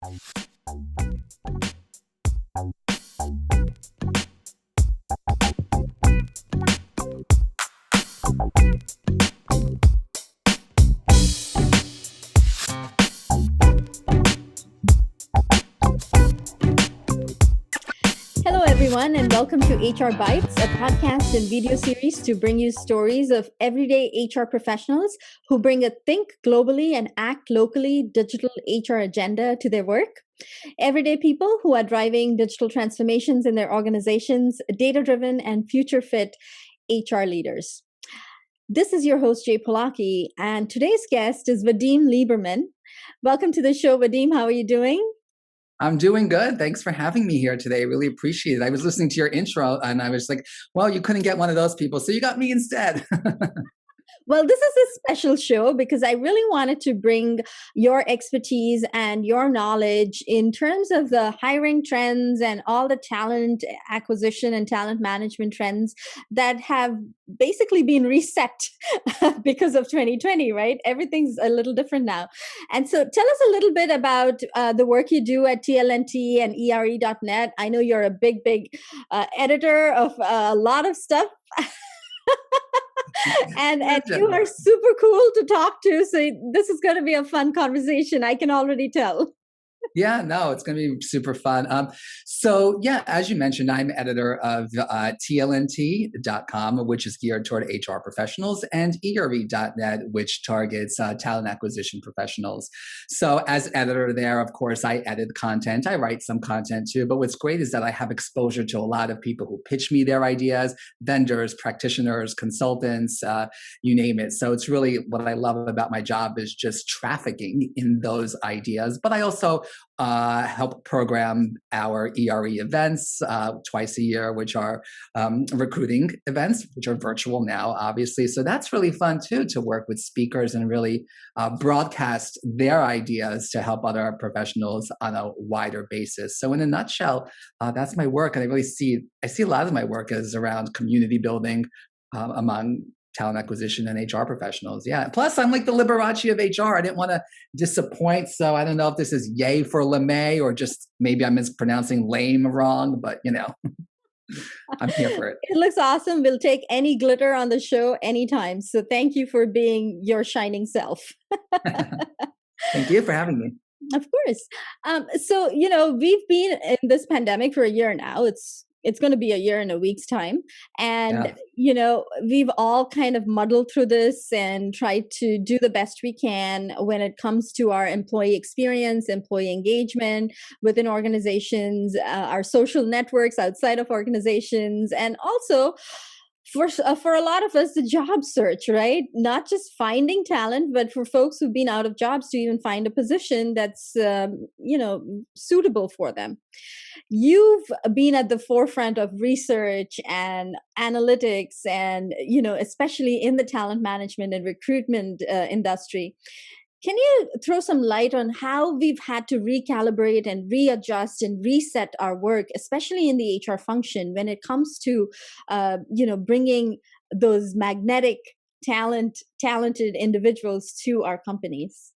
Hello, everyone, and welcome to HR Bytes, a podcast and video series to bring you stories of everyday HR professionals who bring a think globally and act locally digital HR agenda to their work. Everyday people who are driving digital transformations in their organizations, data-driven and future-fit HR leaders. This is your host, Jay Polaki, and today's guest is Vadim Liberman. Welcome to the show, Vadim. How are you doing? I'm doing good. Thanks for having me here today. Really appreciate it. I was listening to your intro and I was like, well, you couldn't get one of those people, so you got me instead. Well, this is a special show because I really wanted to bring your expertise and your knowledge in terms of the hiring trends and all the talent acquisition and talent management trends that have basically been reset because of 2020, right? Everything's a little different now. And so tell us a little bit about the work you do at TLNT and ERE.net. I know you're a big editor of a lot of stuff. and you are super cool to talk to. So this is going to be a fun conversation. I can already tell. Yeah, no, it's going to be super fun. So yeah, as you mentioned, I'm editor of TLNT.com, which is geared toward HR professionals, and ERE.net, which targets talent acquisition professionals. So as editor there, of course, I edit content. I write some content too. But what's great is that I have exposure to a lot of people who pitch me their ideas, vendors, practitioners, consultants, you name it. So it's really what I love about my job is just trafficking in those ideas. But I also help program our ERE events twice a year, which are recruiting events, which are virtual now, obviously. So that's really fun too, to work with speakers and really broadcast their ideas to help other professionals on a wider basis. So in a nutshell, that's my work. And I see a lot of my work as around community building among talent acquisition and HR professionals. Yeah. Plus, I'm like the Liberace of HR. I didn't want to disappoint. So I don't know if this is yay for LeMay or just maybe I'm mispronouncing lame wrong, but I'm here for it. It looks awesome. We'll take any glitter on the show anytime. So thank you for being your shining self. Thank you for having me. Of course. So, we've been in this pandemic for a year now. It's going to be a year in a week's time. And, we've all kind of muddled through this and tried to do the best we can when it comes to our employee experience, employee engagement within organizations, our social networks outside of organizations, and also for a lot of us, the job search, right? Not just finding talent, but for folks who've been out of jobs to even find a position that's, suitable for them. You've been at the forefront of research and analytics and, especially in the talent management and recruitment industry. Can you throw some light on how we've had to recalibrate and readjust and reset our work, especially in the HR function, when it comes to, bringing those magnetic, talented individuals to our companies?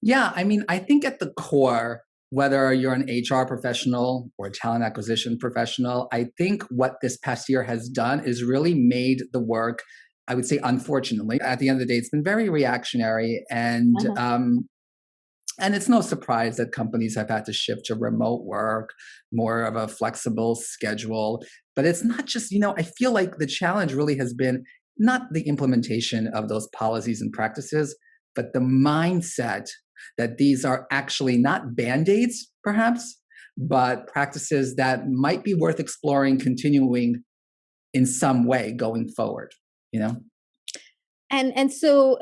Yeah, I mean, I think at the core, whether you're an HR professional or a talent acquisition professional, I think what this past year has done is really made the work, I would say, unfortunately, at the end of the day, it's been very reactionary, and it's no surprise that companies have had to shift to remote work, more of a flexible schedule. But it's not just, I feel like the challenge really has been not the implementation of those policies and practices, but the mindset that these are actually not band-aids, perhaps, but practices that might be worth exploring, continuing in some way going forward. And so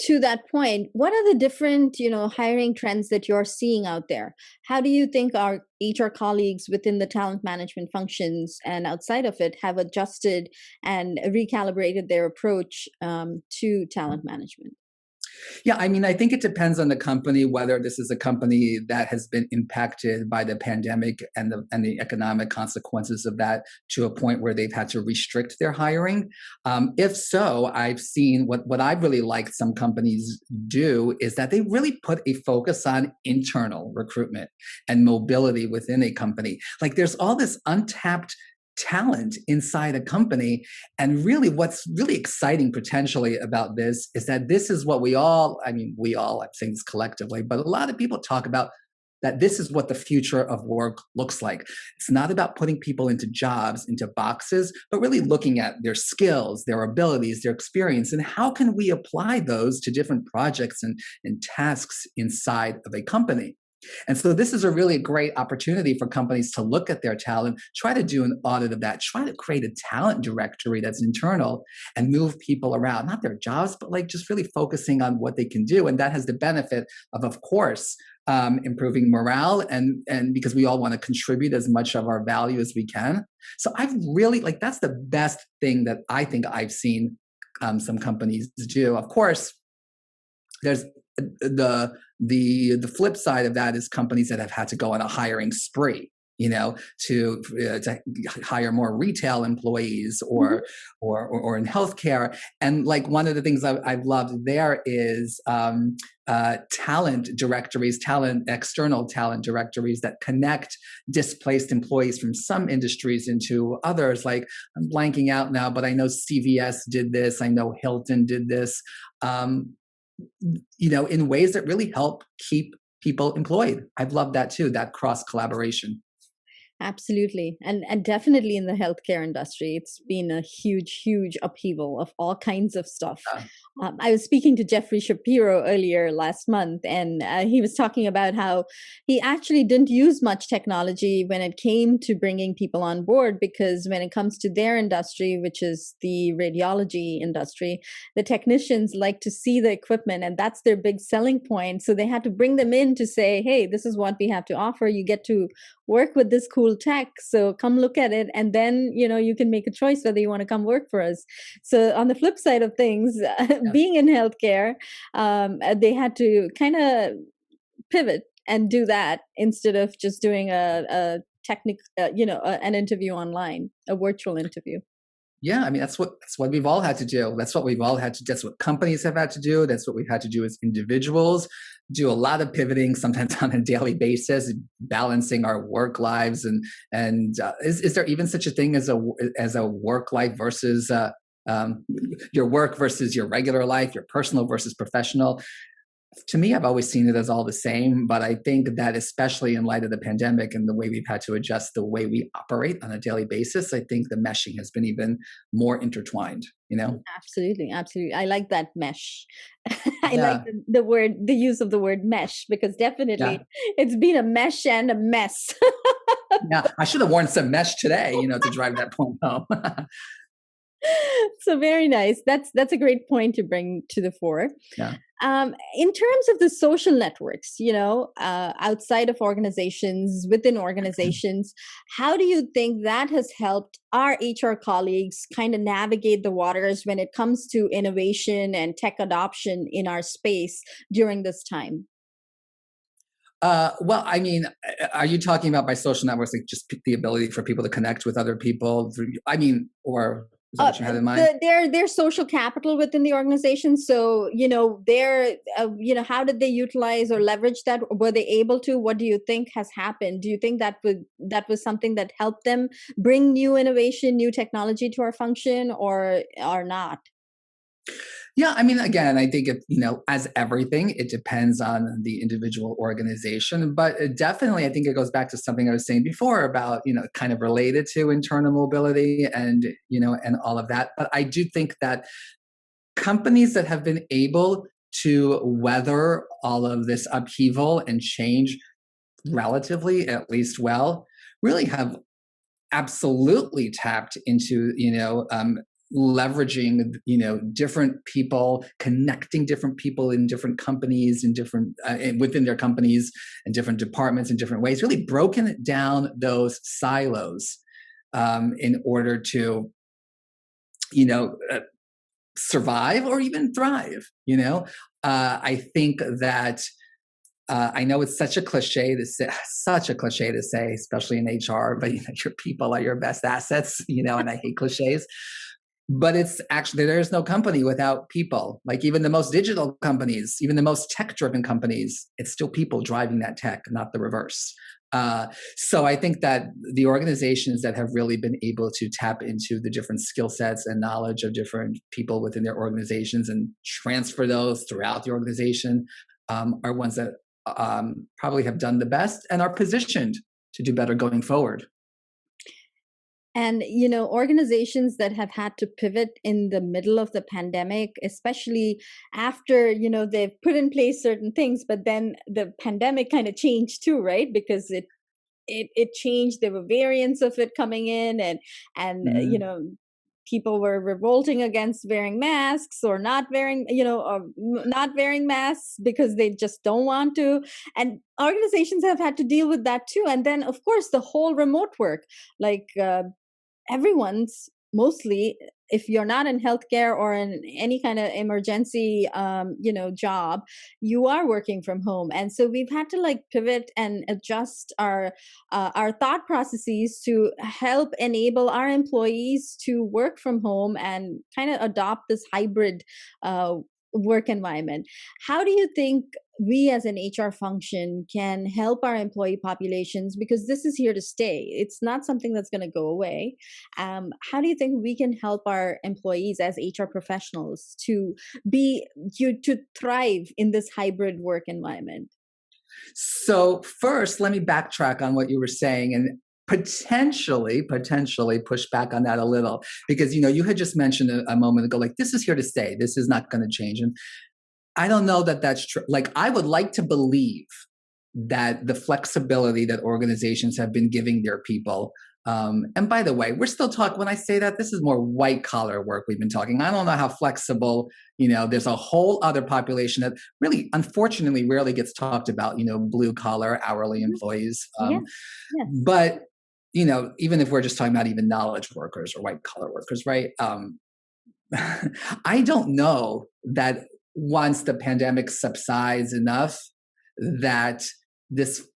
to that point, what are the different, hiring trends that you're seeing out there? How do you think our HR colleagues within the talent management functions and outside of it have adjusted and recalibrated their approach to talent management? Yeah, I mean, I think it depends on the company, whether this is a company that has been impacted by the pandemic and the economic consequences of that to a point where they've had to restrict their hiring. If so, I've seen what I've really liked some companies do is that they really put a focus on internal recruitment and mobility within a company. Like there's all this untapped talent inside a company. And really, what's really exciting potentially about this is that this is what I'm saying this collectively, but a lot of people talk about that this is what the future of work looks like. It's not about putting people into jobs, into boxes, but really looking at their skills, their abilities, their experience, and how can we apply those to different projects and tasks inside of a company. And so this is a really great opportunity for companies to look at their talent, try to do an audit of that, try to create a talent directory that's internal and move people around, not their jobs, but like just really focusing on what they can do. And that has the benefit of course, improving morale and because we all want to contribute as much of our value as we can. So I've really like, that's the best thing that I think I've seen some companies do. Of course, there's the flip side of that is companies that have had to go on a hiring spree, to hire more retail employees or in healthcare. And like one of the things I've loved there is talent directories, external talent directories that connect displaced employees from some industries into others. Like I'm blanking out now, but I know CVS did this. I know Hilton did this. In ways that really help keep people employed. I've loved that too, that cross collaboration. Absolutely. And definitely in the healthcare industry, it's been a huge upheaval of all kinds of stuff. Uh, I was speaking to Jeffrey Shapiro earlier last month, and he was talking about how he actually didn't use much technology when it came to bringing people on board, because when it comes to their industry, which is the radiology industry, the technicians like to see the equipment, and that's their big selling point. So they had to bring them in to say, hey, this is what we have to offer. You get to work with this cool tech, so come look at it, and then you can make a choice whether you want to come work for us. So on the flip side of things, yeah. being in healthcare, they had to kind of pivot and do that instead of just doing a technical, an interview online, a virtual interview. Yeah, I mean that's what we've all had to do. That's what companies have had to do. That's what we've had to do as individuals. Do a lot of pivoting, sometimes on a daily basis, balancing our work lives. And is there even such a thing as a work life versus your work versus your regular life, your personal versus professional? To me, I've always seen it as all the same, but I think that especially in light of the pandemic and the way we've had to adjust the way we operate on a daily basis, I think the meshing has been even more intertwined, Absolutely. I like that mesh. I like Yeah, the use of the word mesh, because definitely yeah, it's been a mesh and a mess. yeah. I should have worn some mesh today, to drive that point home. So very nice. That's a great point to bring to the fore. Yeah. In terms of the social networks, outside of organizations, within organizations, how do you think that has helped our HR colleagues kind of navigate the waters when it comes to innovation and tech adoption in our space during this time? Well, I mean, are you talking about by social networks, like just the ability for people to connect with other people through, or is that what you had in mind? Their social capital within the organization. So how did they utilize or leverage that? Were they able to? What do you think has happened? Do you think that was something that helped them bring new innovation, new technology to our function, or not? Yeah, I mean, again, I think as everything, it depends on the individual organization. But definitely, I think it goes back to something I was saying before about, kind of related to internal mobility and all of that. But I do think that companies that have been able to weather all of this upheaval and change relatively, at least well, really have absolutely tapped into leveraging different people, connecting different people in different companies and different within their companies and different departments in different ways, really broken down those silos in order to survive or even thrive. I think that I know it's such a cliche to say, especially in HR, but your people are your best assets, and I hate cliches. But it's actually, there's no company without people. Like even the most digital companies, even the most tech-driven companies, it's still people driving that tech, not the reverse. So I think that the organizations that have really been able to tap into the different skill sets and knowledge of different people within their organizations and transfer those throughout the organization are ones that probably have done the best and are positioned to do better going forward. And, organizations that have had to pivot in the middle of the pandemic, especially after, they've put in place certain things, but then the pandemic kind of changed too, right? Because it changed. There were variants of it coming in, and people were revolting against wearing masks or not wearing, not wearing masks because they just don't want to. And organizations have had to deal with that too. And then, of course, the whole remote work, like everyone's mostly, if you're not in healthcare or in any kind of emergency job, you are working from home. And so we've had to like pivot and adjust our thought processes to help enable our employees to work from home and kind of adopt this hybrid work environment. How do you think we as an HR function can help our employee populations, because this is here to stay? It's not something that's going to go away. How do you think we can help our employees as HR professionals to thrive in this hybrid work environment? So first, let me backtrack on what you were saying and potentially push back on that a little, because you had just mentioned a moment ago, like, this is here to stay, this is not going to change. And I don't know that that's true. Like, I would like to believe that the flexibility that organizations have been giving their people, and by the way, we're still talking, when I say that, this is more white collar work we've been talking. I don't know how flexible, there's a whole other population that really, unfortunately, rarely gets talked about, blue collar, hourly employees. Yeah. Yeah. But, even if we're just talking about even knowledge workers or white collar workers, right? I don't know that once the pandemic subsides enough, that this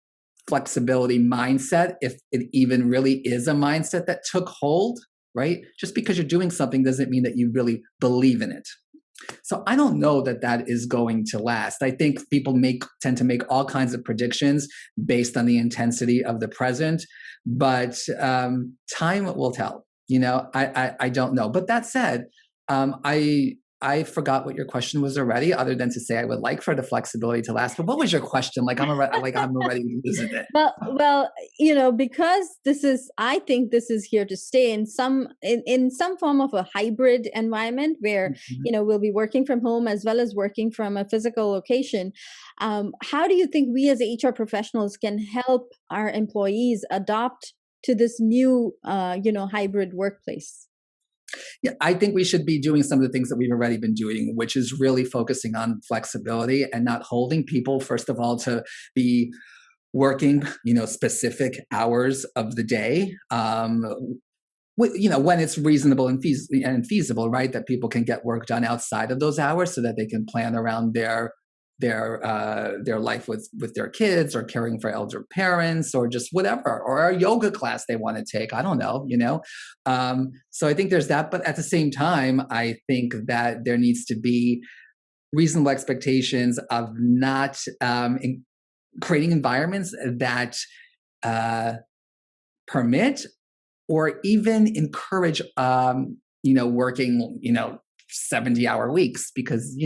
flexibility mindset, if it even really is a mindset that took hold, right? Just because you're doing something doesn't mean that you really believe in it. So I don't know that that is going to last. I think people tend to make all kinds of predictions based on the intensity of the present, but time will tell. I don't know. But that said, I forgot what your question was already, other than to say I would like for the flexibility to last. But what was your question? Like I'm already losing it. Well, because I think this is here to stay in some form of a hybrid environment where we'll be working from home as well as working from a physical location. How do you think we as HR professionals can help our employees adopt to this new hybrid workplace? Yeah, I think we should be doing some of the things that we've already been doing, which is really focusing on flexibility and not holding people, first of all, to be working, specific hours of the day. When it's reasonable and feasible, right? That people can get work done outside of those hours so that they can plan around their life with their kids, or caring for elder parents, or just whatever, or a yoga class they want to take. I don't know, So I think there's that. But at the same time, I think that there needs to be reasonable expectations of not creating environments that permit or even encourage, working, 70-hour weeks, because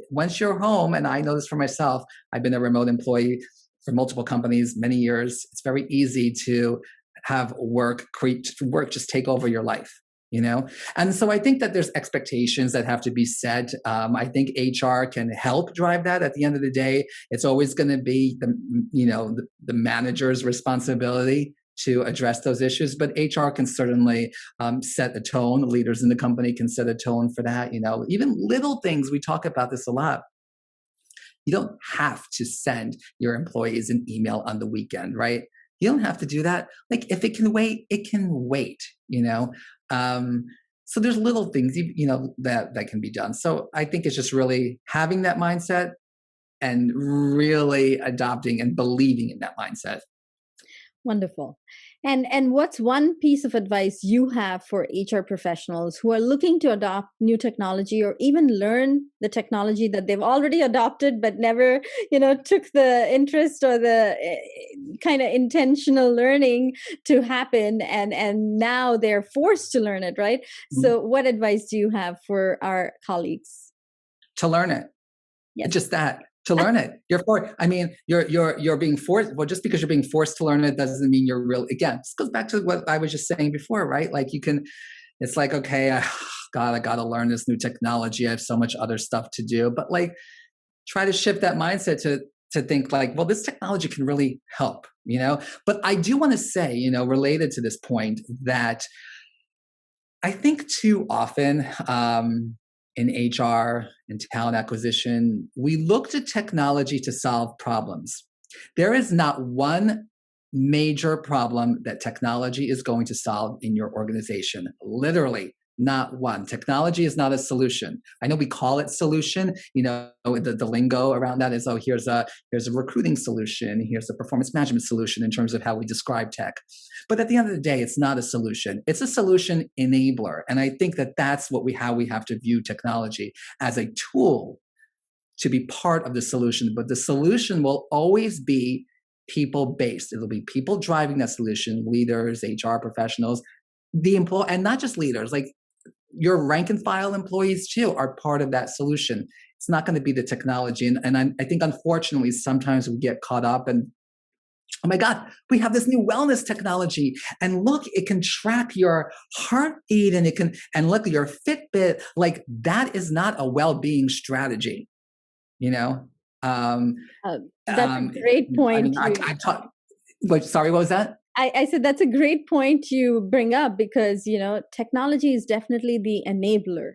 once you're home, and I know this for myself, I've been a remote employee for multiple companies many years. It's very easy to have work just take over your life, and so I think that there's expectations that have to be set. I think HR can help drive that. At the end of the day, it's always going to be the manager's responsibility to address those issues, but HR can certainly set a tone. Leaders in the company can set a tone for that. Even little things, we talk about this a lot. You don't have to send your employees an email on the weekend, right? You don't have to do that. Like, if it can wait, it can wait. So there's little things, that can be done. So I think it's just really having that mindset and really adopting and believing in that mindset. Wonderful. And what's one piece of advice you have for HR professionals who are looking to adopt new technology or even learn the technology that they've already adopted but never, took the interest or the kind of intentional learning to happen, and now they're forced to learn it, right? So what advice do you have for our colleagues? To learn it. Yes. Just that. To learn it. You're being forced. Well, just because you're being forced to learn it doesn't mean you're real. Again, this goes back to what I was just saying before, right? Like it's like, okay, I got to learn this new technology. I have so much other stuff to do. But like, try to shift that mindset to think like, well, this technology can really help, But I do want to say, related to this point, that I think too often, in HR and talent acquisition, we look to technology to solve problems. There is not one major problem that technology is going to solve in your organization. Literally, not one. Technology is not a solution. I know we call it solution. The lingo around that is, here's a recruiting solution, here's a performance management solution in terms of how we describe tech. But at the end of the day, it's not a solution. It's a solution enabler. And I think that that's how we have to view technology, as a tool to be part of the solution. But the solution will always be people-based. It'll be people driving that solution, leaders, HR professionals, the employee, and not just leaders, like your rank and file employees too are part of that solution. It's not going to be the technology. And I think, unfortunately, sometimes we get caught up and, oh my God, we have this new wellness technology. And look, it can track your heartbeat and look, your Fitbit. Like, that is not a well-being strategy, That's a great point. Sorry, what was that? I said that's a great point you bring up, because technology is definitely the enabler.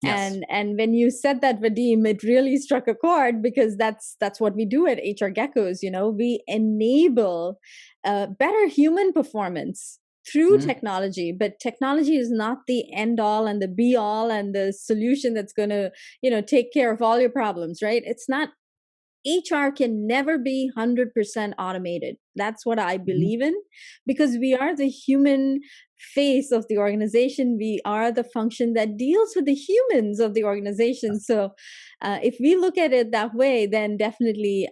Yes. And when you said that, Vadim, it really struck a chord, because that's what we do at HR Geckos. We enable better human performance through technology, but technology is not the end all and the be all and the solution that's going to take care of all your problems, right? It's not. HR can never be 100% automated. That's what I believe in, because we are the human face of the organization. We are the function that deals with the humans of the organization. So if we look at it that way, then definitely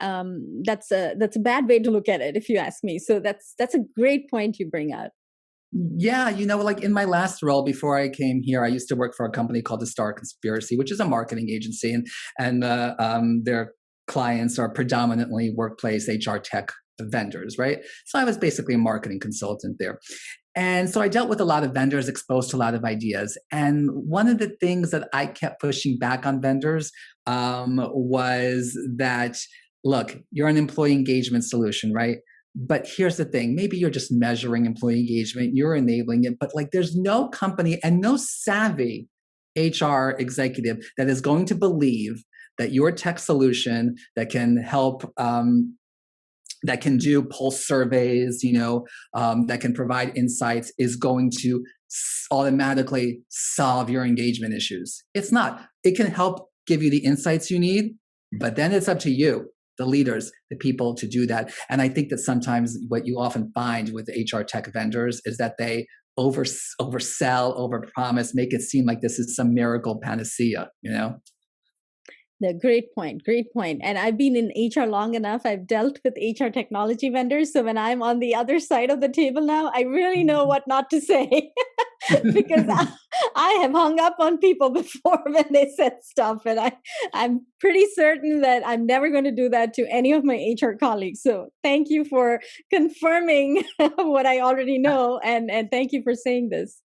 that's a bad way to look at it, if you ask me. So that's a great point you bring up. Yeah, like in my last role before I came here, I used to work for a company called the Star Conspiracy, which is a marketing agency, and their clients are predominantly workplace HR tech vendors, right? So I was basically a marketing consultant there. And so I dealt with a lot of vendors, exposed to a lot of ideas. And one of the things that I kept pushing back on vendors was that, look, you're an employee engagement solution, right? But here's the thing, maybe you're just measuring employee engagement, you're enabling it, but like there's no company and no savvy HR executive that is going to believe that your tech solution that can help, that can do pulse surveys, that can provide insights, is going to automatically solve your engagement issues. It's not. It can help give you the insights you need, but then it's up to you, the leaders, the people, to do that. And I think that sometimes what you often find with HR tech vendors is that they oversell, overpromise, make it seem like this is some miracle panacea, No, great point. Great point. And I've been in HR long enough. I've dealt with HR technology vendors. So when I'm on the other side of the table now, I really know what not to say. Because I have hung up on people before when they said stuff. And I'm pretty certain that I'm never going to do that to any of my HR colleagues. So thank you for confirming what I already know. And thank you for saying this.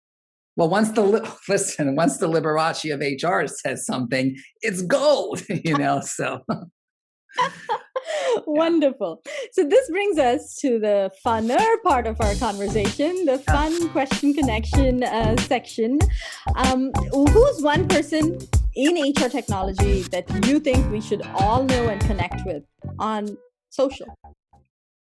Well, once the Liberace of HR says something, it's gold, so. Wonderful. So this brings us to the funner part of our conversation, the fun question connection section. Who's one person in HR technology that you think we should all know and connect with on social?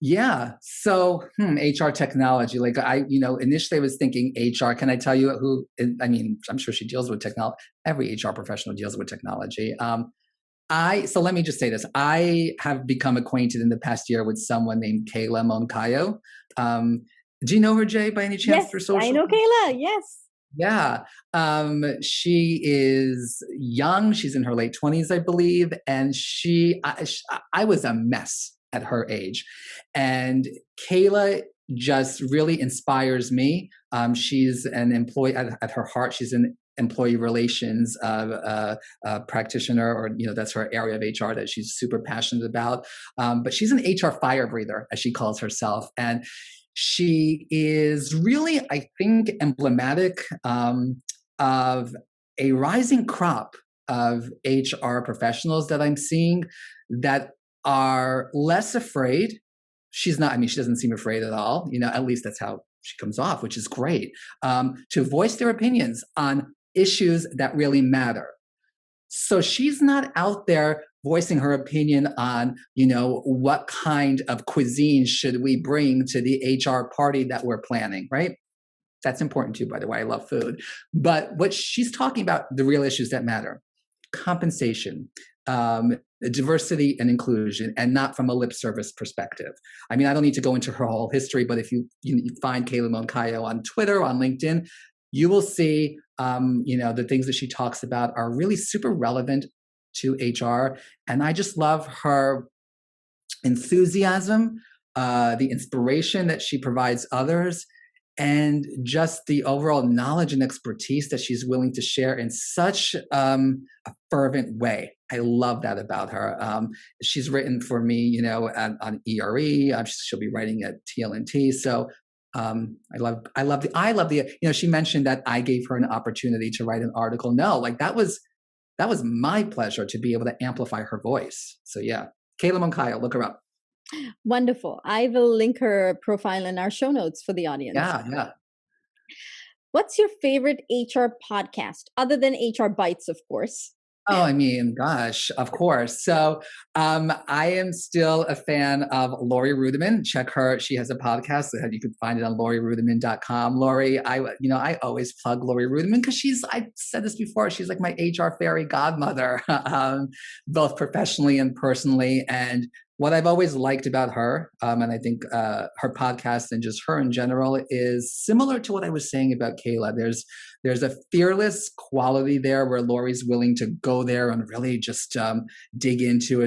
Yeah. So HR technology, like initially I was thinking HR. Can I tell you who? I mean, I'm sure she deals with technology. Every HR professional deals with technology. So let me just say this. I have become acquainted in the past year with someone named Kayla Moncayo. Do you know her, Jay, by any chance Yes, through I social? know Kayla. Yes. Yeah. She is young. She's in her late 20s, I believe. And I was a mess at her age. And Kayla just really inspires me. She's an employee at her heart. She's an employee relations practitioner, or that's her area of HR that she's super passionate about. But she's an HR fire breather, as she calls herself, and she is really, I think, emblematic of a rising crop of HR professionals that I'm seeing that are less afraid. She's not, I mean, she doesn't seem afraid at all, at least that's how she comes off, which is great, to voice their opinions on issues that really matter. So she's not out there voicing her opinion on, what kind of cuisine should we bring to the HR party that we're planning, right? That's important too, by the way. I love food. But what she's talking about, the real issues that matter: compensation, diversity and inclusion, and not from a lip service perspective. I mean, I don't need to go into her whole history, but if you find Kayla Moncayo on Twitter, on LinkedIn, you will see, the things that she talks about are really super relevant to HR. And I just love her enthusiasm, the inspiration that she provides others, and just the overall knowledge and expertise that she's willing to share in such a fervent way. I love that about her. She's written for me, on ERE. She'll be writing at TLNT. So I love the, she mentioned that I gave her an opportunity to write an article. No, like that was my pleasure to be able to amplify her voice. So yeah, Kayla Moncayo, look her up. Wonderful. I will link her profile in our show notes for the audience. Yeah. What's your favorite HR podcast other than HR Bytes, of course? Oh, I mean, gosh, of course. So I am still a fan of Lori Rudiman. Check her. She has a podcast that you can find it on lorirudiman.com. Lori, I always plug Lori Rudiman because I said this before, she's like my HR fairy godmother, both professionally and personally. And what I've always liked about her, and I think her podcast and just her in general, is similar to what I was saying about Kayla. There's a fearless quality there where Lori's willing to go there and really just dig into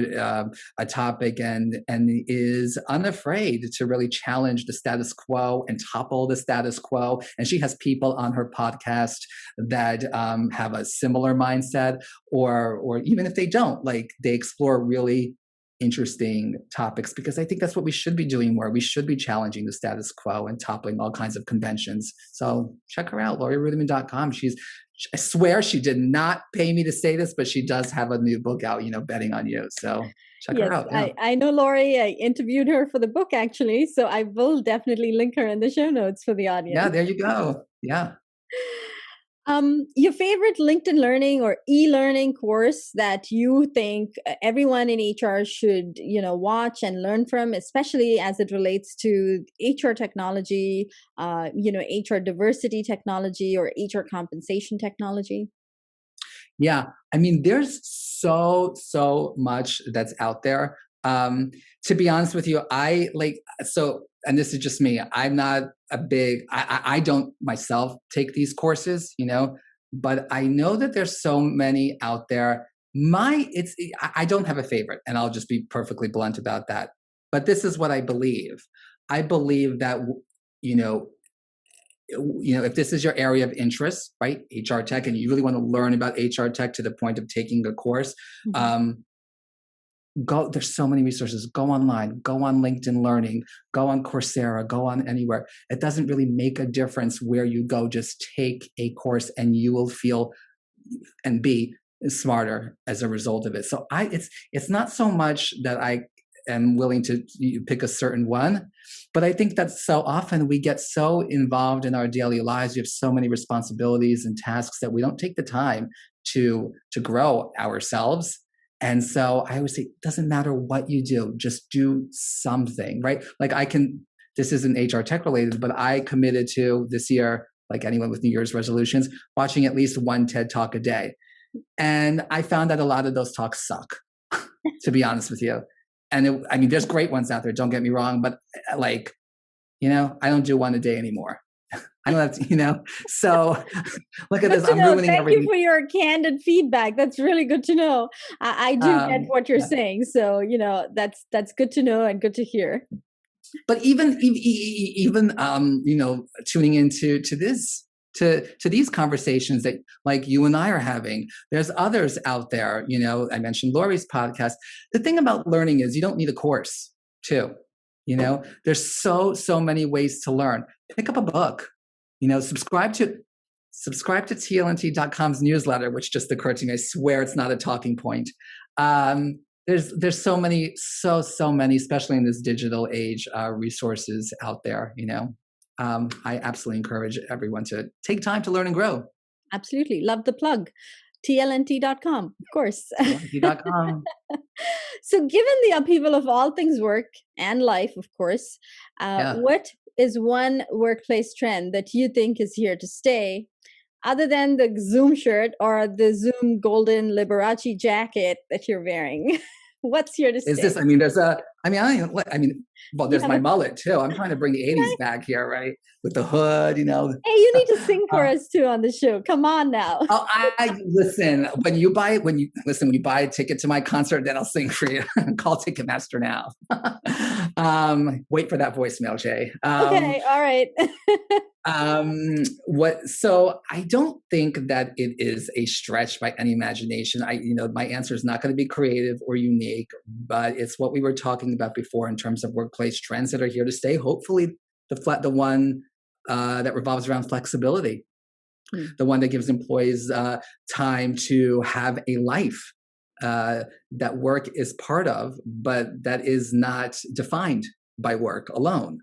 a topic and is unafraid to really challenge the status quo and topple the status quo. And she has people on her podcast that have a similar mindset, or even if they don't, like they explore really interesting topics, because I think that's what we should be doing more. We should be challenging the status quo and toppling all kinds of conventions. So check her out, lorirudiman.com. I swear she did not pay me to say this, but she does have a new book out, Betting on You. So check her out. Yeah. I know Lori. I interviewed her for the book, actually. So I will definitely link her in the show notes for the audience. Yeah, there you go. Yeah. Your favorite LinkedIn Learning or e-learning course that you think everyone in HR should, watch and learn from, especially as it relates to HR technology, HR diversity technology or HR compensation technology? Yeah, I mean, there's so much that's out there. To be honest with you, and this is just me. I'm not a big. I don't myself take these courses, but I know that there's so many out there. I don't have a favorite, and I'll just be perfectly blunt about that. But this is what I believe. I believe that if this is your area of interest, right, HR tech, and you really want to learn about HR tech to the point of taking a course, there's so many resources. Go online, go on LinkedIn Learning, go on Coursera, go on anywhere. It doesn't really make a difference where you go. Just take a course and you will feel and be smarter as a result of it. So it's not so much that I am willing to pick a certain one, but I think that so often we get so involved in our daily lives. We have so many responsibilities and tasks that we don't take the time to grow ourselves And so I always say, it doesn't matter what you do, just do something, right? Like this isn't HR tech related, but I committed to this year, like anyone with New Year's resolutions, watching at least one TED Talk a day. And I found that a lot of those talks suck, to be honest with you. And I mean, there's great ones out there, don't get me wrong, but like, I don't do one a day anymore. I don't have to, so look at this. I'm ruining everything. Thank you for your candid feedback. That's really good to know. I do get what you're saying. So, that's good to know and good to hear. But even tuning into these conversations that like you and I are having, there's others out there. I mentioned Lori's podcast. The thing about learning is you don't need a course too. There's so many ways to learn. Pick up a book. Subscribe to TLNT.com's newsletter, which just occurred to me. I swear it's not a talking point. There's so many, especially in this digital age, resources out there. I absolutely encourage everyone to take time to learn and grow. Absolutely. Love the plug. TLNT.com, of course. TLNT.com. So given the upheaval of all things work and life, of course, what is one workplace trend that you think is here to stay, other than the Zoom shirt or the Zoom golden Liberace jacket that you're wearing? What's here to stay? Is this, there's my mullet too. I'm trying to bring the 80s back here, right? With the hood, Hey, you need to sing for us too on the show. Come on now. Oh, listen, when you buy a ticket to my concert, then I'll sing for you. Call Ticketmaster now. Wait for that voicemail, Jay. Okay, all right. So I don't think that it is a stretch by any imagination. My answer is not going to be creative or unique, but it's what we were talking about before in terms of workplace trends that are here to stay. Hopefully the one that revolves around flexibility, the one that gives employees time to have a life that work is part of, but that is not defined by work alone.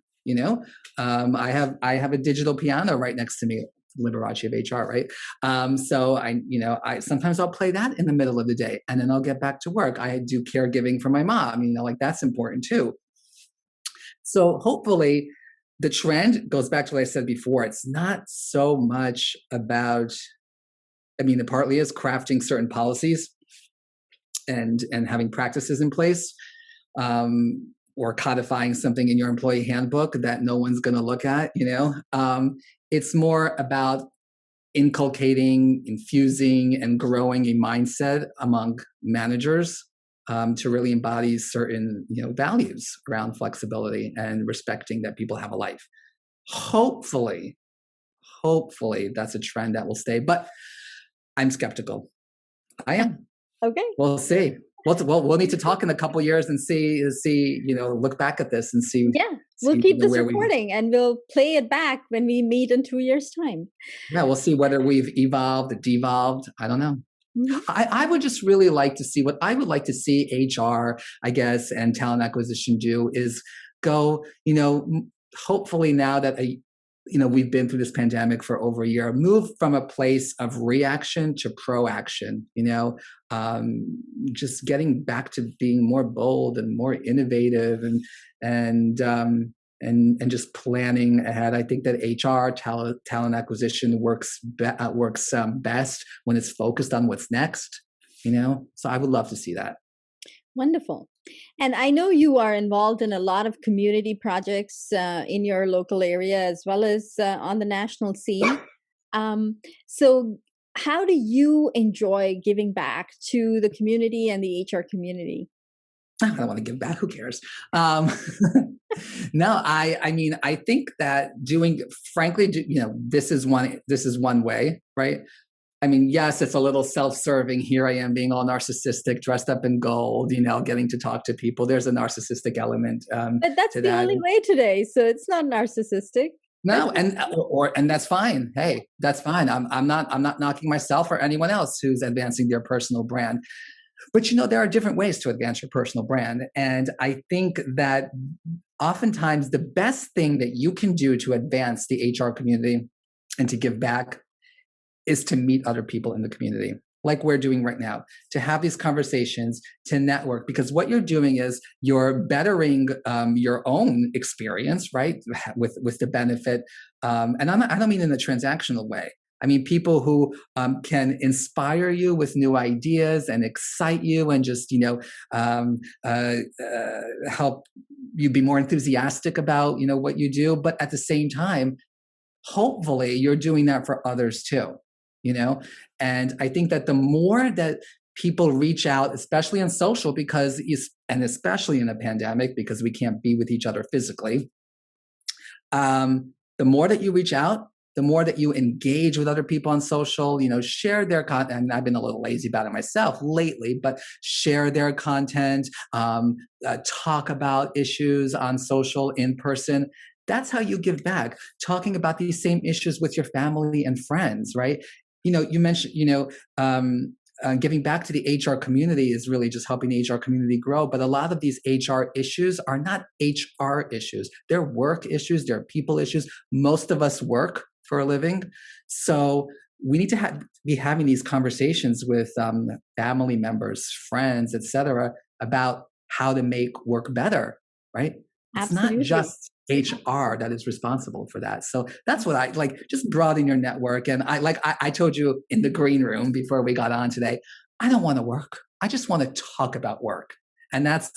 I have a digital piano right next to me, Liberace of HR, right? So I sometimes I'll play that in the middle of the day, and then I'll get back to work. I do caregiving for my mom, that's important too. So hopefully the trend goes back to what I said before. It's not so much about, it partly is crafting certain policies and having practices in place, or codifying something in your employee handbook that no one's going to look at, It's more about inculcating, infusing, and growing a mindset among managers to really embody certain, values around flexibility and respecting that people have a life. Hopefully that's a trend that will stay, but I'm skeptical. I am. Okay. We'll see. We'll need to talk in a couple of years and see, look back at this and see. Yeah, we'll keep this recording and we'll play it back when we meet in 2 years' time. Yeah, we'll see whether we've evolved, devolved. I don't know. Mm-hmm. I would just really like to see what I would like to see HR, I guess, and talent acquisition do is go, hopefully now that we've been through this pandemic for over a year, move from a place of reaction to proaction, just getting back to being more bold and more innovative and just planning ahead. I think that HR talent acquisition works best when it's focused on what's next, so I would love to see that. Wonderful. And I know you are involved in a lot of community projects in your local area as well as on the national scene. So how do you enjoy giving back to the community and the HR community? I don't want to give back. Who cares? No, I think that this is one way, right? Yes, it's a little self-serving. Here I am being all narcissistic, dressed up in gold, getting to talk to people. There's a narcissistic element. But that's the only way today, so it's not narcissistic. No, and that's fine. Hey, that's fine. I'm not knocking myself or anyone else who's advancing their personal brand. But there are different ways to advance your personal brand, and I think that oftentimes the best thing that you can do to advance the HR community and to give back is to meet other people in the community. like we're doing right now, to have these conversations, to network, because what you're doing is you're bettering your own experience, right? With the benefit, and I don't mean in a transactional way. I mean, people who can inspire you with new ideas and excite you and just, help you be more enthusiastic about, what you do. But at the same time, hopefully you're doing that for others too, And I think that the more that people reach out, especially on social, and especially in a pandemic, because we can't be with each other physically, the more that you reach out, the more that you engage with other people on social, share their content. And I've been a little lazy about it myself lately, but share their content, talk about issues on social, in person. That's how you give back. Talking about these same issues with your family and friends, right? You mentioned, giving back to the HR community is really just helping the HR community grow. But a lot of these HR issues are not HR issues. They're work issues. They're people issues. Most of us work for a living. So we need to be having these conversations with family members, friends, etc., about how to make work better, right? Absolutely. It's not just HR that is responsible for that. So that's what I like, just broaden your network. And I told you in the green room before we got on today, I don't want to work. I just want to talk about work. And that's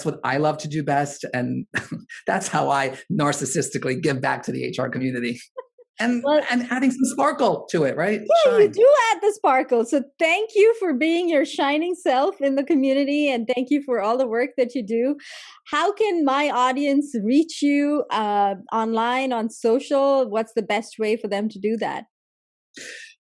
what I love to do best. And that's how I narcissistically give back to the HR community. And adding some sparkle to it, right? Yeah, Shine. You do add the sparkle. So thank you for being your shining self in the community, and thank you for all the work that you do. How can my audience reach you online, on social? What's the best way for them to do that?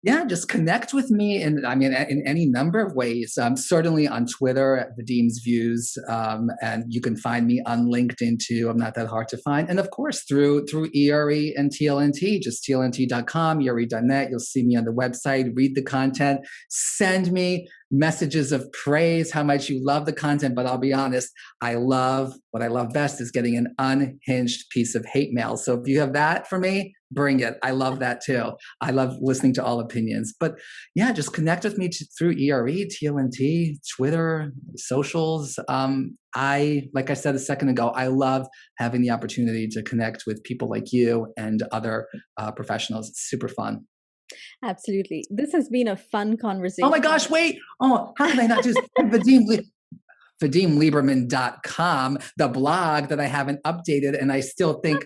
Yeah, just connect with me in any number of ways. Certainly on Twitter at Vadim's Views, and you can find me on LinkedIn too. I'm not that hard to find. And of course, through ERE and TLNT, just TLNT.com, ERE.net. You'll see me on the website, read the content, send me messages of praise, how much you love the content. But I'll be honest, what I love best is getting an unhinged piece of hate mail. So if you have that for me, bring it. I love that too. I love listening to all opinions. But yeah, just connect with me through ERE, TLNT, Twitter, socials. Like I said a second ago, I love having the opportunity to connect with people like you and other professionals. It's super fun. Absolutely. This has been a fun conversation. Oh my gosh, wait. Oh, how can I not just VadimLiberman.com, the blog that I haven't updated. And I think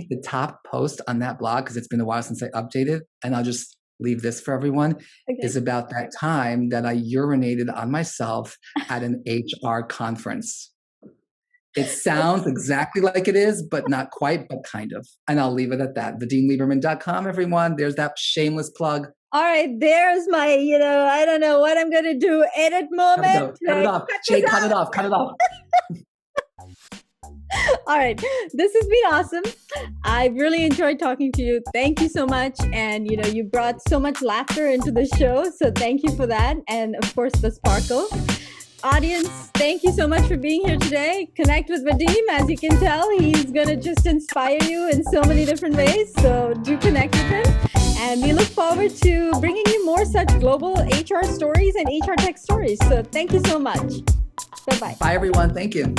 the top post on that blog, because it's been a while since I updated, and I'll just leave this for everyone, is about that time that I urinated on myself at an HR conference. It sounds exactly like it is, but not quite, but kind of. And I'll leave it at that. VadimLiberman.com, everyone. There's that shameless plug. All right, there's my, I don't know what I'm going to do, edit moment. Cut it off. Jay, cut it off. Cut it off. All right, this has been awesome. I really enjoyed talking to you. Thank you so much. And, you brought so much laughter into the show. So thank you for that. And of course, the sparkle. Audience, thank you so much for being here today. Connect with Vadim. As you can tell, he's going to just inspire you in so many different ways. So do connect with him. And we look forward to bringing you more such global HR stories and HR tech stories. So thank you so much. Bye-bye. Bye, everyone. Thank you.